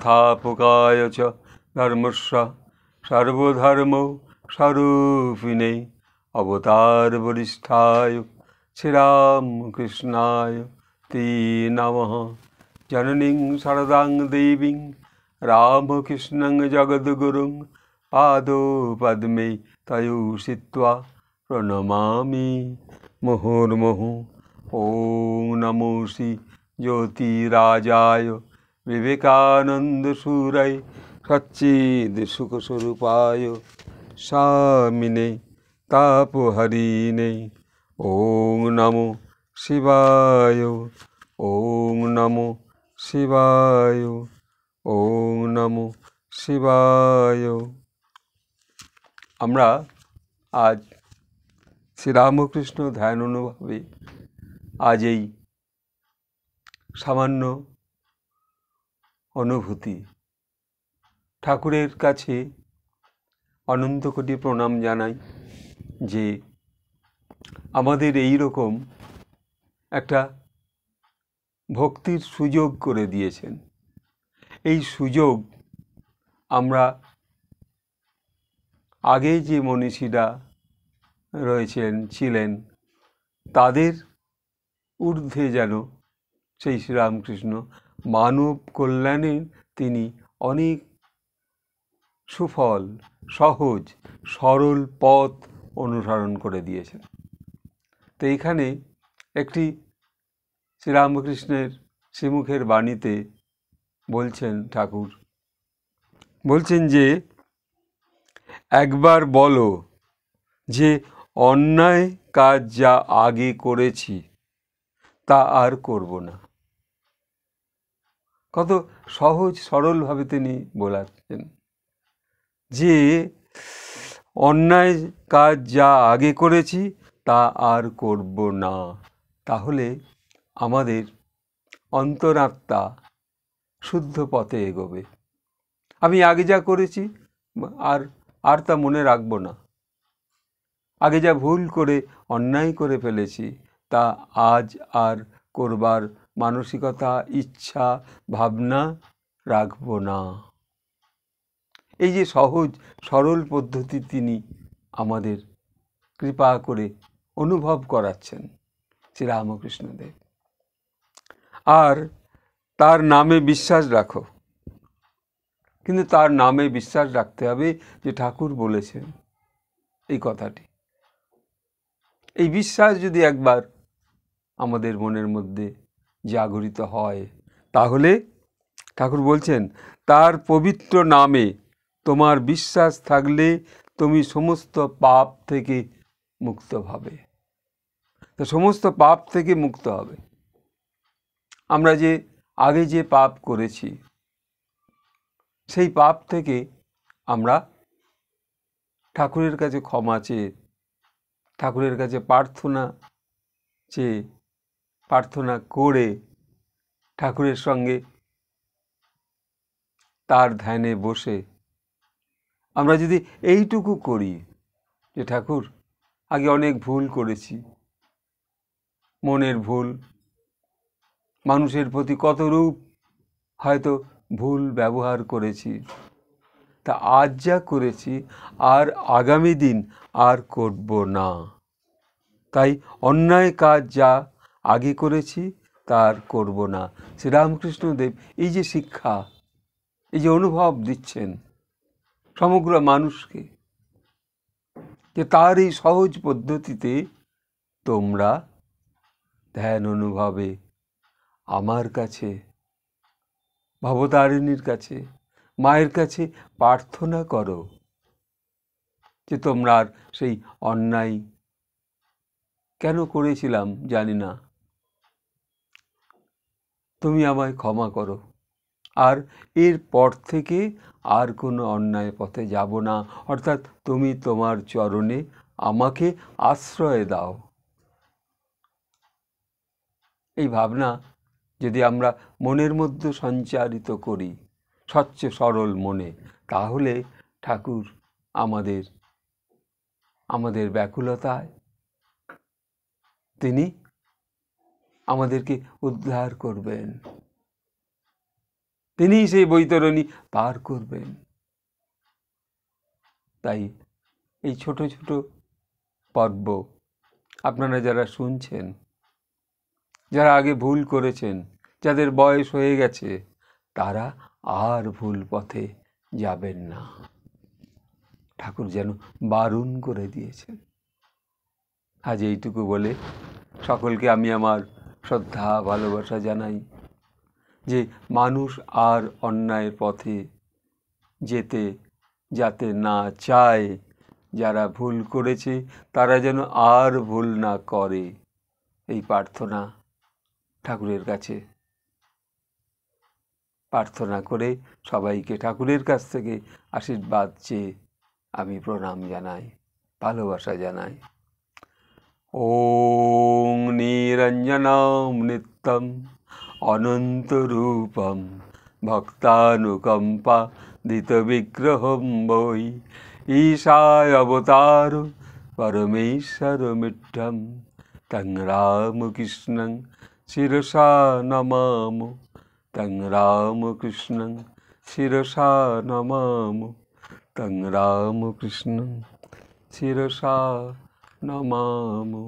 संस्थापकाय च धर्मस्य सर्वधर्म स्वरूपिणे अवतार वरिष्ठाय श्रीरामकृष्णाय ते नमः। जननीं शरदां देवीं रामकृष्णं जगद्गुरुं पादोपद्मे तयो सित्वा प्रणमामि मुहुर्मुहुः। ॐ नमो श्री ज्योतिराजाय विवेकानन्दसूराय सच्चिदसुखस्वरूपाय स्वामिने तापहरिणे। ॐ नमो शिवाय। ॐ नमो शिवाय। ॐ नमो शिवाय। আমরা আজ শ্রীরামকৃষ্ণ ধ্যান অনুভবে আজ এই সামান্য অনুভূতি ঠাকুরের কাছে অনন্ত কোটি প্রণাম জানাই যে আমাদের এই রকম একটা ভক্তির সুযোগ করে দিয়েছেন। এই সুযোগ আমরা আগে যে মনীষীরা ছিলেন তাদের ঊর্ধ্বে যেন সেই শ্রীরামকৃষ্ণ মানব কল্যাণের তিনি অনেক সুফল সহজ সরল পথ অনুসরণ করে দিয়েছেন। তো এখানে একটি শ্রীরামকৃষ্ণের শ্রীমুখের বাণীতে বলছেন ঠাকুর, বলছেন যে একবার বলো যে অন্যায় কাজ যা আগে করেছি তা আর করব না। কত সহজ সরলভাবে তিনি বলাচ্ছেন যে অন্যায় কাজ যা আগে করেছি তা আর করব না। তাহলে আমাদের অন্তরাত্মা শুদ্ধ পথে এগোবে। আমি আগে যা করেছি আর তা মনে রাখব না। আগে যা ভুল করে অন্যায় করে ফেলেছি তা আজ আর করবার মানসিকতা ইচ্ছা ভাবনা রাখব না। এই যে সহজ সরল পদ্ধতি তিনি আমাদের কৃপা করে অনুভব করাচ্ছেন শ্রীরামকৃষ্ণদেব। আর তার নামে বিশ্বাস রাখো। কিন্তু তার নামে বিশ্বাস রাখতে হবে যে ঠাকুর বলেছেন এই কথাটি। এই বিশ্বাস যদি একবার আমাদের মনের মধ্যে জাগরিত হয় তাহলে ঠাকুর বলছেন তার পবিত্র নামে তোমার বিশ্বাস থাকলে তুমি সমস্ত পাপ থেকে মুক্ত হবে। তো সমস্ত পাপ থেকে মুক্ত হবে। আমরা যে আগে যে পাপ করেছি সেই পাপ থেকে আমরা ঠাকুরের কাছে ক্ষমা চেয়ে ঠাকুরের কাছে প্রার্থনা করে ঠাকুরের সঙ্গে তার ধ্যানে বসে আমরা যদি এইটুকু করি যে ঠাকুর আগে অনেক ভুল করেছি, মনের ভুল, মানুষের প্রতি কত রূপ হয়তো ভুল ব্যবহার করেছি, তা আজ যা করেছি আর আগামী দিন আর করব না। তাই অন্যায় কাজ যা আগে করেছি তার করব না। শ্রীরামকৃষ্ণদেব এই যে শিক্ষা, এই যে অনুভব দিচ্ছেন সমগ্র মানুষকে যে তার এই সহজ পদ্ধতিতে তোমরা ধ্যান অনুভবে আমার কাছে ভবতারিণীর কাছে মায়ের কাছে প্রার্থনা করো যে তোমরা সেই অন্যায় কেন করেছিলাম জানি না, তুমি আমায় ক্ষমা করো, আর এর পর থেকে আর কোনো অন্যায় পথে যাব না। অর্থাৎ তুমি তোমার চরণে আমাকে আশ্রয় দাও। এই ভাবনা যদি আমরা মনের মধ্যে সঞ্চারিত করি স্বচ্ছ সরল মনে, তাহলে ঠাকুর আমাদের ব্যাকুলতায় তিনি আমাদেরকে উদ্ধার করবেন। তিনিই সেই বৈতরণী পার করবেন। তাই এই ছোট ছোট পর্ব আপনারা যারা শুনছেন, যারা আগে ভুল করেছেন, যাদের বয়স হয়ে গেছে, তারা আর ভুল পথে যাবেন না। ঠাকুর যেন বারণ করে দিয়েছেন। আজ এইটুকু বলে সকলকে আমি আমার শ্রদ্ধা ভালোবাসা জানাই, যে মানুষ আর অন্যায়ের পথে যেতে যাতে না চায়, যারা ভুল করেছে তারা যেন আর ভুল না করে, এই প্রার্থনা ঠাকুরের কাছে প্রার্থনা করে সবাইকে ঠাকুরের কাছ থেকে আশীর্বাদ চেয়ে আমি প্রণাম জানাই, ভালোবাসা জানাই। ওং নিরঞ্জনম নিত্যম অনন্তরূপম ভক্তানুকম্পা দিতবিগ্রহম বৈ ঈশায় অবতার পরমেশ্বরমিড্ঢম তং রামকৃষ্ণং শিরসা নমামো, তং রামকৃষ্ণং শিরসা নমামো, তং রামকৃষ্ণং শিরসা নমামো।